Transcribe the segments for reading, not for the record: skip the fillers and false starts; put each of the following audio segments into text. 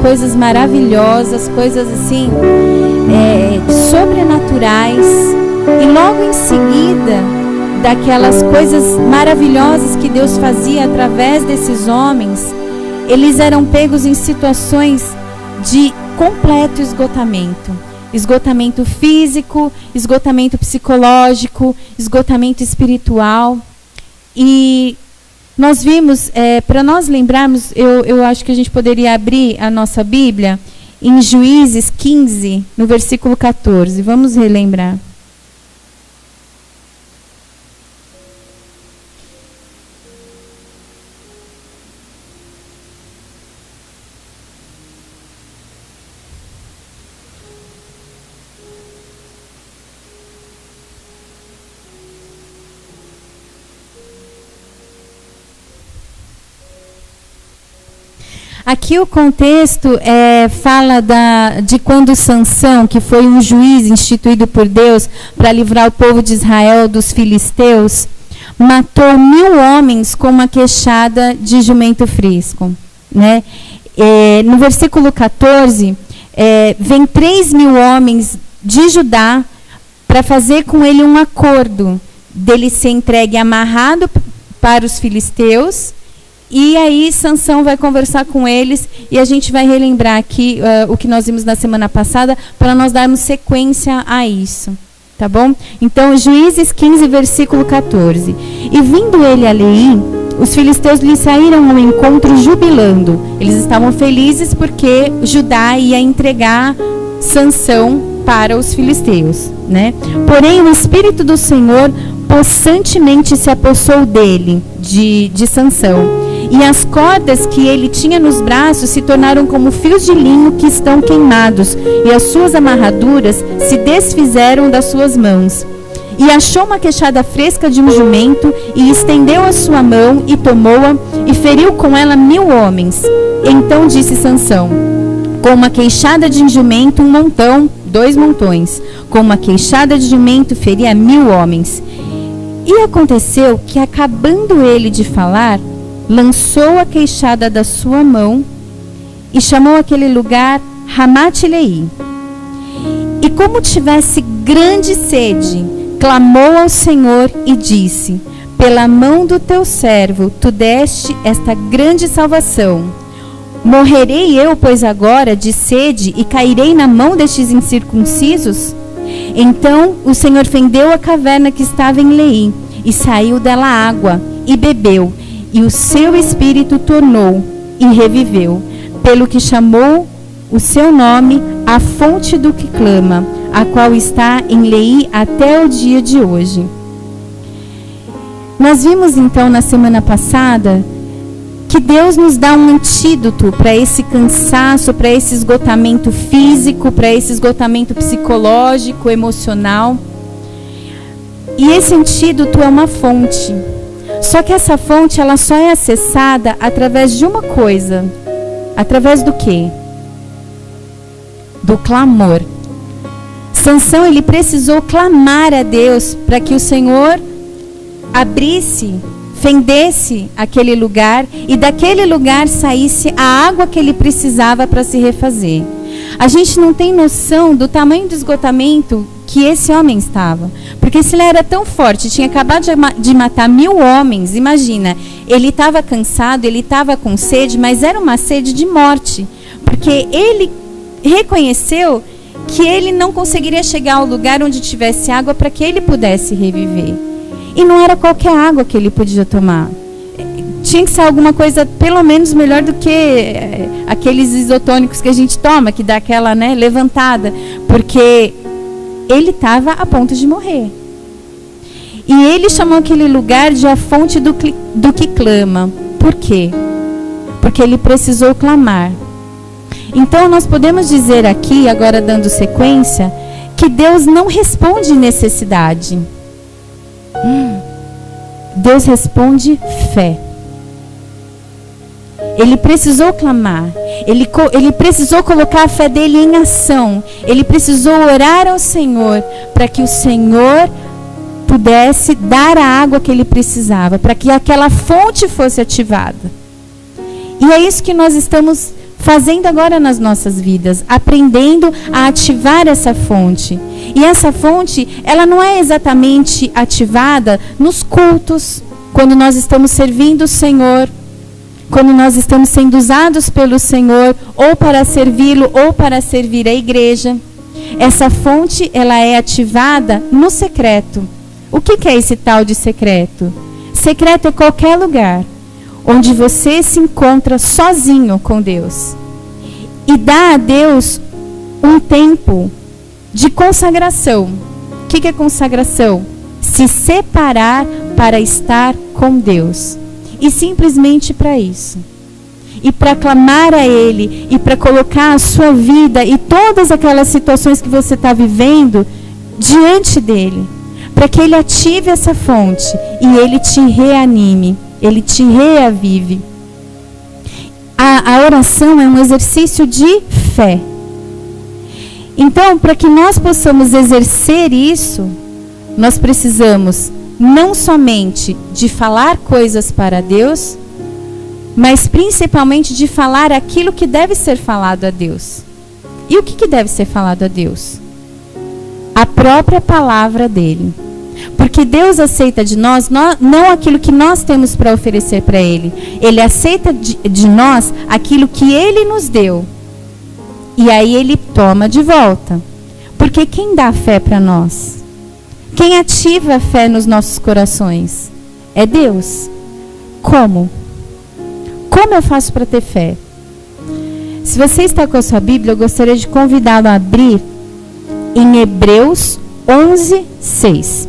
coisas maravilhosas, coisas assim, sobrenaturais. E logo em seguida, daquelas coisas maravilhosas que Deus fazia através desses homens, eles eram pegos em situações de completo esgotamento. Esgotamento físico, esgotamento psicológico, esgotamento espiritual. E nós vimos, para nós lembrarmos, eu acho que a gente poderia abrir a nossa Bíblia em Juízes 15, no versículo 14. Vamos relembrar. Aqui o contexto fala de quando Sansão, que foi um juiz instituído por Deus para livrar o povo de Israel dos filisteus, matou 1000 homens com uma queixada de jumento frisco. Né? No versículo 14, vem 3.000 homens de Judá para fazer com ele um acordo dele ser entregue amarrado para os filisteus. E aí Sansão vai conversar com eles e a gente vai relembrar aqui o que nós vimos na semana passada para nós darmos sequência a isso, tá bom? Então, Juízes 15, versículo 14. E vindo ele a Leí, os filisteus lhe saíram ao encontro jubilando. Eles estavam felizes porque Judá ia entregar Sansão para os filisteus, né? Porém, o Espírito do Senhor possantemente se apossou dele, de Sansão. E as cordas que ele tinha nos braços se tornaram como fios de linho que estão queimados, e as suas amarraduras se desfizeram das suas mãos. E achou uma queixada fresca de um jumento, e estendeu a sua mão, e tomou-a, e feriu com ela 1000 homens. Então disse Sansão: com uma queixada de jumento, 1 montão, 2 montões. Com uma queixada de jumento, feria 1000 homens. E aconteceu que, acabando ele de falar, lançou a queixada da sua mão e chamou aquele lugar Ramat-Leí. E como tivesse grande sede, clamou ao Senhor e disse: pela mão do teu servo tu deste esta grande salvação. Morrerei eu, pois, agora de sede e cairei na mão destes incircuncisos? Então o Senhor fendeu a caverna que estava em Leí, e saiu dela água, e bebeu, e o seu espírito tornou, e reviveu, pelo que chamou o seu nome a fonte do que clama, a qual está em Leí até o dia de hoje. Nós vimos então na semana passada que Deus nos dá um antídoto para esse cansaço, para esse esgotamento físico, para esse esgotamento psicológico, emocional. E esse antídoto é uma fonte. Só que essa fonte, ela só é acessada através de uma coisa. Através do quê? Do clamor. Sansão, ele precisou clamar a Deus para que o Senhor abrisse, fendesse aquele lugar e daquele lugar saísse a água que ele precisava para se refazer. A gente não tem noção do tamanho do esgotamento que esse homem estava. Porque se ele era tão forte, tinha acabado de matar 1000 homens, imagina, ele estava cansado, ele estava com sede, mas era uma sede de morte. Porque ele reconheceu que ele não conseguiria chegar ao lugar onde tivesse água para que ele pudesse reviver. E não era qualquer água que ele podia tomar. Tinha que ser alguma coisa pelo menos melhor do que aqueles isotônicos que a gente toma, que dá aquela, né, levantada. Porque ele estava a ponto de morrer. E ele chamou aquele lugar de a fonte do que clama. Por quê? Porque ele precisou clamar. Então nós podemos dizer aqui, agora dando sequência, que Deus não responde necessidade. Deus responde fé. Ele precisou clamar. Ele precisou colocar a fé dele em ação. Ele precisou orar ao Senhor para que o Senhor pudesse dar a água que ele precisava, para que aquela fonte fosse ativada. E é isso que nós estamos fazendo agora nas nossas vidas, aprendendo a ativar essa fonte. E essa fonte, ela não é exatamente ativada nos cultos, quando nós estamos servindo o Senhor, quando nós estamos sendo usados pelo Senhor, ou para servi-lo, ou para servir a igreja. Essa fonte, ela é ativada no secreto. O que é esse tal de secreto? Secreto é qualquer lugar onde você se encontra sozinho com Deus e dá a Deus um tempo de consagração. O que é consagração? Se separar para estar com Deus. E simplesmente para isso. E para clamar a Ele, e para colocar a sua vida e todas aquelas situações que você está vivendo diante dEle. Para que Ele ative essa fonte e Ele te reanime, Ele te reavive. A oração é um exercício de fé. Então, para que nós possamos exercer isso, nós precisamos não somente de falar coisas para Deus, mas principalmente de falar aquilo que deve ser falado a Deus. E o que deve ser falado a Deus? A própria palavra dele. Porque Deus aceita de nós não aquilo que nós temos para oferecer para Ele. Ele aceita de nós aquilo que Ele nos deu. E aí Ele toma de volta. Porque quem dá fé para nós? Quem ativa a fé nos nossos corações? É Deus. Como? Como eu faço para ter fé? Se você está com a sua Bíblia, eu gostaria de convidá-lo a abrir em Hebreus 11, 6.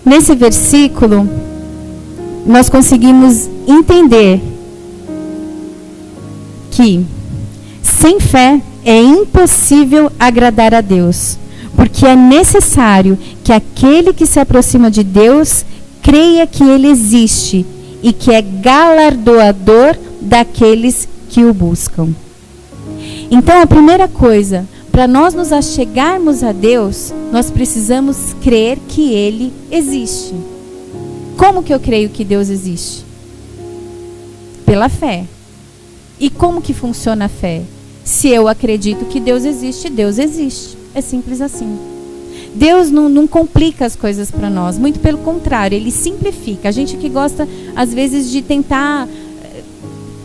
Nesse versículo, nós conseguimos entender que sem fé é impossível agradar a Deus, porque é necessário que aquele que se aproxima de Deus creia que Ele existe e que é galardoador daqueles que o buscam. Então, a primeira coisa, para nós nos achegarmos a Deus, nós precisamos crer que Ele existe. Como que eu creio que Deus existe? Pela fé. E como que funciona a fé? Se eu acredito que Deus existe, Deus existe. É simples assim. Deus não complica as coisas para nós, muito pelo contrário, Ele simplifica. A gente que gosta, às vezes, de tentar...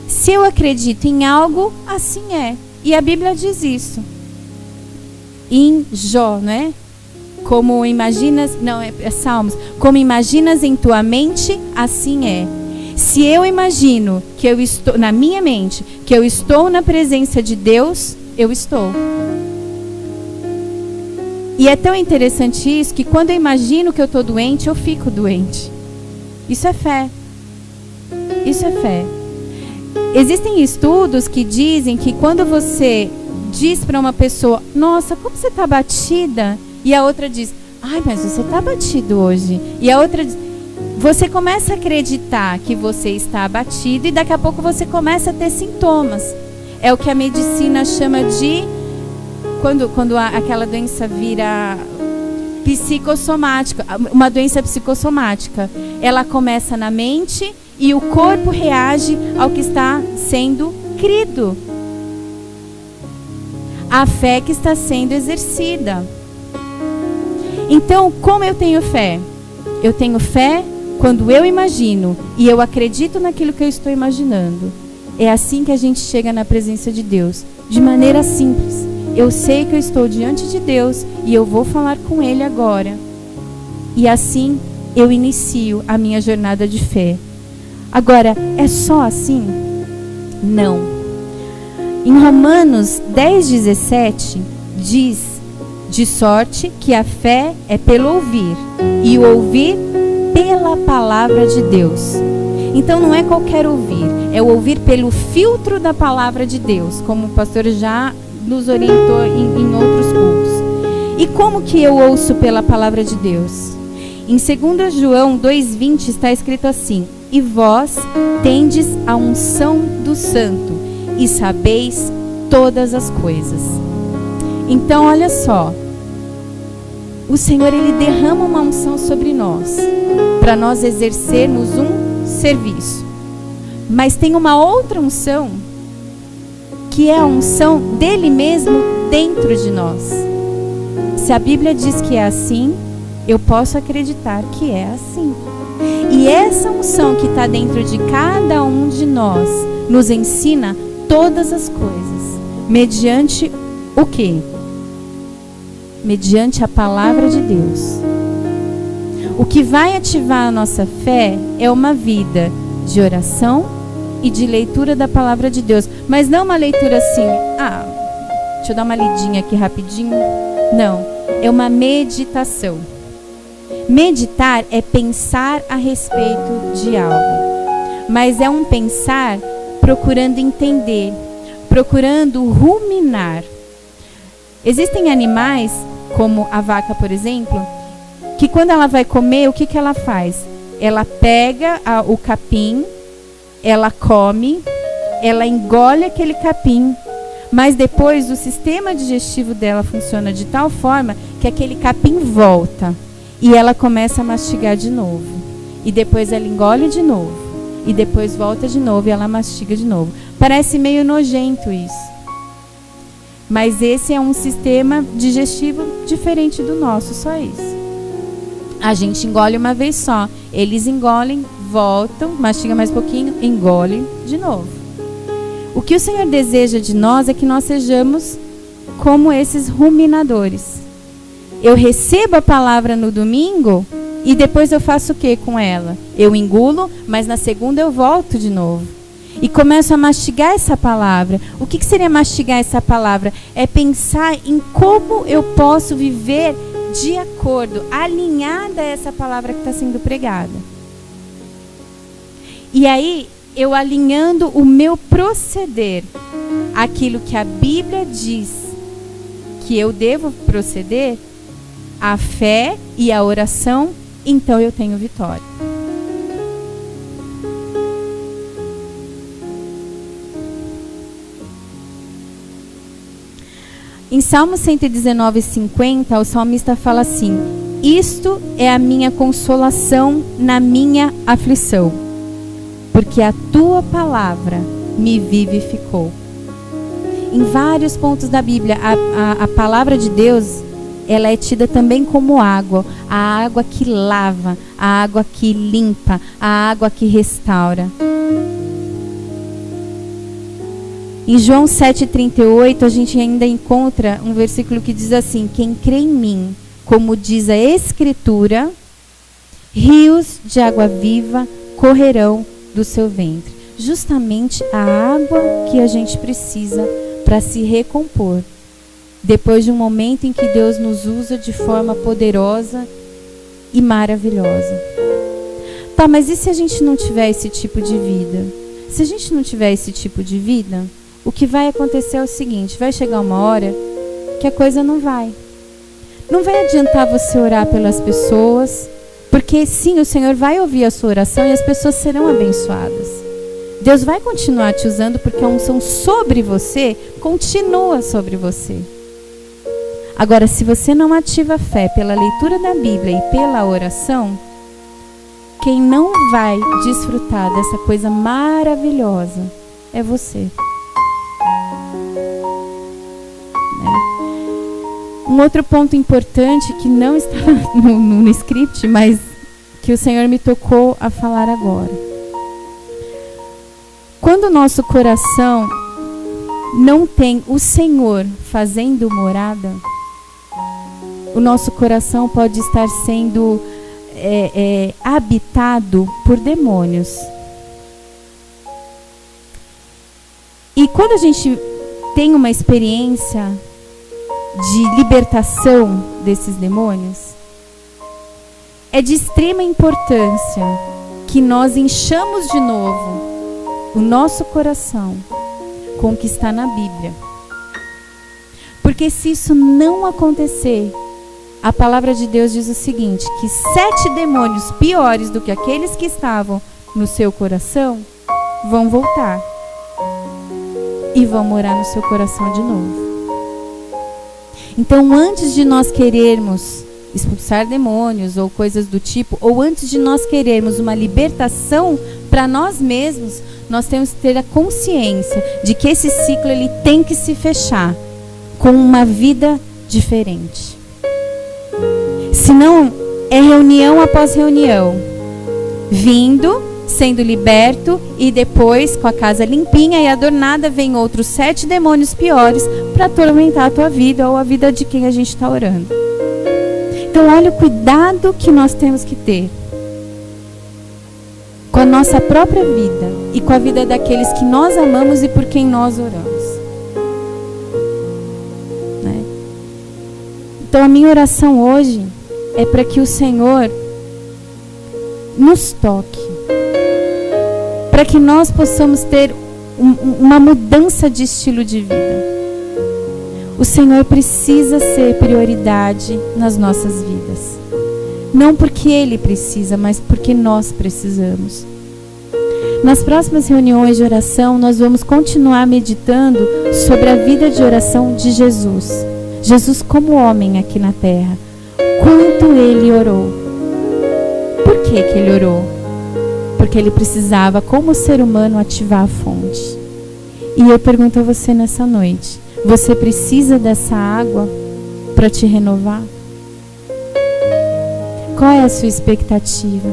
Se eu acredito em algo, assim é. E a Bíblia diz isso. Em Jó, né? Como imaginas... Não, é Salmos. Como imaginas em tua mente, assim é. Se eu imagino que eu estou, na minha mente, que eu estou na presença de Deus, eu estou. E é tão interessante isso, que quando eu imagino que eu estou doente, eu fico doente. Isso é fé. Isso é fé. Existem estudos que dizem que quando você diz para uma pessoa, nossa, como você está batida? E a outra diz, ai, mas você está batido hoje. E a outra diz, você começa a acreditar que você está abatido e daqui a pouco você começa a ter sintomas. É o que a medicina chama de, quando aquela doença vira psicossomática, uma doença psicossomática. Ela começa na mente e o corpo reage ao que está sendo crido. A fé que está sendo exercida. Então, como eu tenho fé? Eu tenho fé quando eu imagino e eu acredito naquilo que eu estou imaginando. É assim que a gente chega na presença de Deus, de maneira simples. Eu sei que eu estou diante de Deus e eu vou falar com Ele agora. E assim eu inicio a minha jornada de fé. Agora, é só assim? Não. Em Romanos 10:17 diz, de sorte que a fé é pelo ouvir, e o ouvir pela palavra de Deus. Então não é qualquer ouvir, é o ouvir pelo filtro da palavra de Deus, como o pastor já nos orientou em outros cultos. E como que eu ouço pela palavra de Deus? Em 2 João 2:20 está escrito assim, e vós tendes a unção do Santo, e sabeis todas as coisas. Então, olha só. O Senhor, Ele derrama uma unção sobre nós, para nós exercermos um serviço. Mas tem uma outra unção, que é a unção dele mesmo dentro de nós. Se a Bíblia diz que é assim, eu posso acreditar que é assim. E essa unção que está dentro de cada um de nós nos ensina todas as coisas. Mediante o quê? Mediante a palavra de Deus. O que vai ativar a nossa fé é uma vida de oração e de leitura da palavra de Deus. Mas não uma leitura assim, deixa eu dar uma lidinha aqui rapidinho. Não, é uma meditação. Meditar é pensar a respeito de algo. Mas é um pensar procurando entender, procurando ruminar. Existem animais, como a vaca, por exemplo, que quando ela vai comer, o que ela faz? Ela pega o capim, ela come, ela engole aquele capim, mas depois o sistema digestivo dela funciona de tal forma que aquele capim volta e ela começa a mastigar de novo. E depois ela engole de novo. E depois volta de novo e ela mastiga de novo. Parece meio nojento isso. Mas esse é um sistema digestivo diferente do nosso, só isso. A gente engole uma vez só. Eles engolem, voltam, mastigam mais um pouquinho, engolem de novo. O que o Senhor deseja de nós é que nós sejamos como esses ruminadores. Eu recebo a palavra no domingo e depois eu faço o que com ela? Eu engulo, mas na segunda eu volto de novo. E começo a mastigar essa palavra. O que seria mastigar essa palavra? É pensar em como eu posso viver de acordo, alinhada a essa palavra que está sendo pregada. E aí, eu alinhando o meu proceder, aquilo que a Bíblia diz que eu devo proceder, a fé e a oração, então eu tenho vitória. Em Salmo 119:50, o salmista fala assim: isto é a minha consolação na minha aflição, porque a tua palavra me vivificou. Em vários pontos da Bíblia, a palavra de Deus, ela é tida também como água. A água que lava, a água que limpa, a água que restaura. Em João 7,38, a gente ainda encontra um versículo que diz assim: quem crê em mim, como diz a Escritura, rios de água viva correrão do seu ventre. Justamente a água que a gente precisa para se recompor, depois de um momento em que Deus nos usa de forma poderosa e maravilhosa. Tá, mas e se a gente não tiver esse tipo de vida? Se a gente não tiver esse tipo de vida, o que vai acontecer é o seguinte: vai chegar uma hora que a coisa não vai. Não vai adiantar você orar pelas pessoas, porque sim, o Senhor vai ouvir a sua oração e as pessoas serão abençoadas. Deus vai continuar te usando porque a unção sobre você continua sobre você. Agora, se você não ativa a fé pela leitura da Bíblia e pela oração, quem não vai desfrutar dessa coisa maravilhosa é você. Um outro ponto importante que não está no script, mas que o Senhor me tocou a falar agora. Quando o nosso coração não tem o Senhor fazendo morada, o nosso coração pode estar sendo habitado por demônios. E quando a gente tem uma experiência de libertação desses demônios, é de extrema importância que nós enchamos de novo o nosso coração com o que está na Bíblia. Porque se isso não acontecer, a palavra de Deus diz o seguinte, que 7 demônios piores do que aqueles que estavam no seu coração vão voltar e vão morar no seu coração de novo. Então, antes de nós querermos expulsar demônios ou coisas do tipo, ou antes de nós querermos uma libertação para nós mesmos, nós temos que ter a consciência de que esse ciclo ele tem que se fechar com uma vida diferente. Senão, é reunião após reunião, vindo, sendo liberto, e depois, com a casa limpinha e adornada, vem outros 7 demônios piores para atormentar a tua vida ou a vida de quem a gente está orando. Então, olha o cuidado que nós temos que ter com a nossa própria vida e com a vida daqueles que nós amamos e por quem nós oramos. Né? Então, a minha oração hoje é para que o Senhor nos toque, para que nós possamos ter uma mudança de estilo de vida. O Senhor precisa ser prioridade nas nossas vidas. Não porque Ele precisa, mas porque nós precisamos. Nas próximas reuniões de oração, nós vamos continuar meditando sobre a vida de oração de Jesus. Jesus como homem aqui na terra. Quanto Ele orou. Por que Ele orou? Porque Ele precisava, como ser humano, ativar a fonte. E eu pergunto a você nessa noite, você precisa dessa água para te renovar? Qual é a sua expectativa?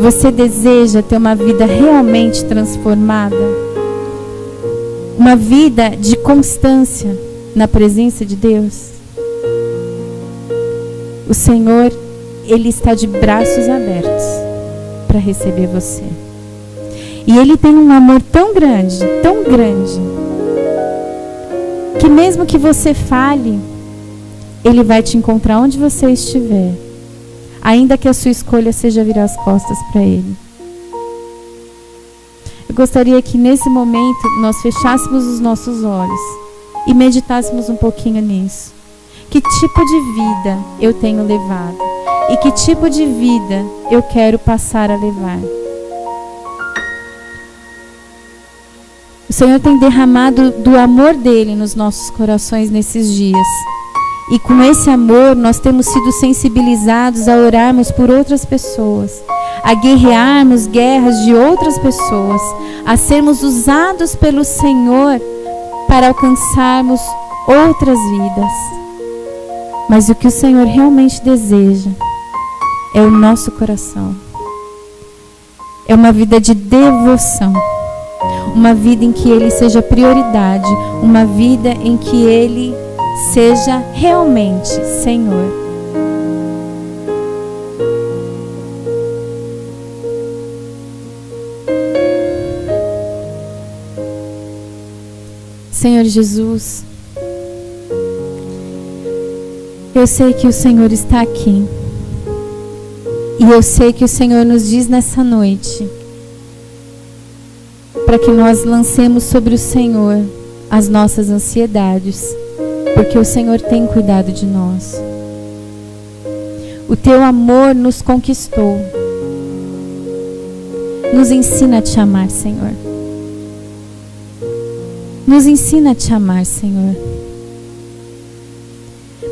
Você deseja ter uma vida realmente transformada? Uma vida de constância na presença de Deus? O Senhor, Ele está de braços abertos para receber você. E Ele tem um amor tão grande, que mesmo que você fale, Ele vai te encontrar onde você estiver, ainda que a sua escolha seja virar as costas para Ele. Eu gostaria que nesse momento nós fechássemos os nossos olhos e meditássemos um pouquinho nisso. Que tipo de vida eu tenho levado? E que tipo de vida eu quero passar a levar? O Senhor tem derramado do amor dele nos nossos corações nesses dias. E com esse amor nós temos sido sensibilizados a orarmos por outras pessoas, a guerrearmos guerras de outras pessoas, a sermos usados pelo Senhor para alcançarmos outras vidas. Mas o que o Senhor realmente deseja é o nosso coração. É uma vida de devoção. Uma vida em que Ele seja prioridade. Uma vida em que Ele seja realmente Senhor. Senhor Jesus, eu sei que o Senhor está aqui. E eu sei que o Senhor nos diz nessa noite para que nós lancemos sobre o Senhor as nossas ansiedades, porque o Senhor tem cuidado de nós. O teu amor nos conquistou. Nos ensina a te amar, Senhor. Nos ensina a te amar, Senhor.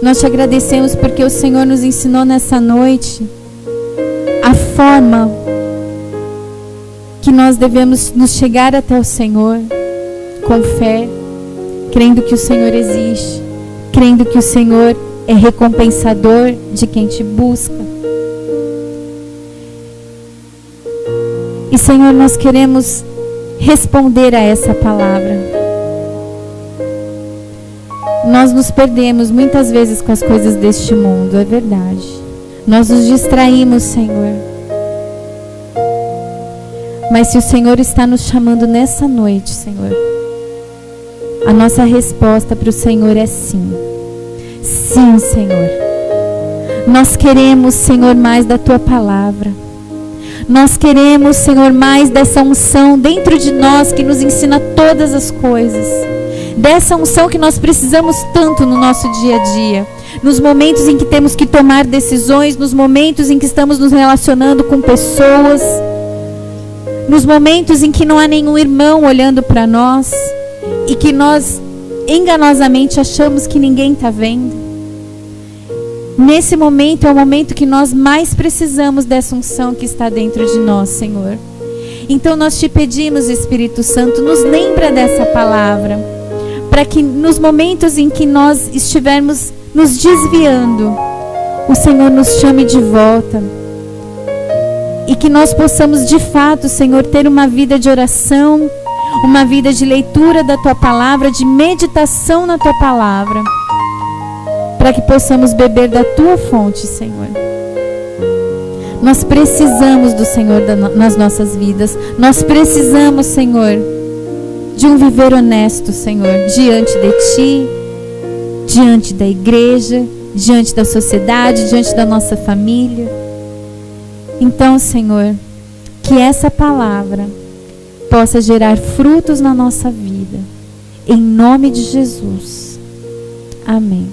Nós te agradecemos porque o Senhor nos ensinou nessa noite a forma que nós devemos nos chegar até o Senhor com fé, crendo que o Senhor existe, crendo que o Senhor é recompensador de quem te busca. E Senhor, nós queremos responder a essa palavra. Nós nos perdemos muitas vezes com as coisas deste mundo, é verdade. Nós nos distraímos, Senhor. Mas se o Senhor está nos chamando nessa noite, Senhor, a nossa resposta para o Senhor é sim. Sim, Senhor. Nós queremos, Senhor, mais da Tua palavra. Nós queremos, Senhor, mais dessa unção dentro de nós que nos ensina todas as coisas. Dessa unção que nós precisamos tanto no nosso dia a dia. Nos momentos em que temos que tomar decisões, nos momentos em que estamos nos relacionando com pessoas, nos momentos em que não há nenhum irmão olhando para nós e que nós enganosamente achamos que ninguém está vendo. Nesse momento é o momento que nós mais precisamos dessa unção que está dentro de nós, Senhor. Então nós te pedimos, Espírito Santo, nos lembra dessa palavra, para que nos momentos em que nós estivermos nos desviando, o Senhor nos chame de volta. E que nós possamos de fato, Senhor, ter uma vida de oração, uma vida de leitura da Tua Palavra, de meditação na Tua Palavra, para que possamos beber da Tua fonte, Senhor. Nós precisamos do Senhor nas nossas vidas. Nós precisamos, Senhor, de um viver honesto, Senhor, diante de Ti, diante da igreja, diante da sociedade, diante da nossa família. Então, Senhor, que essa palavra possa gerar frutos na nossa vida. Em nome de Jesus. Amém.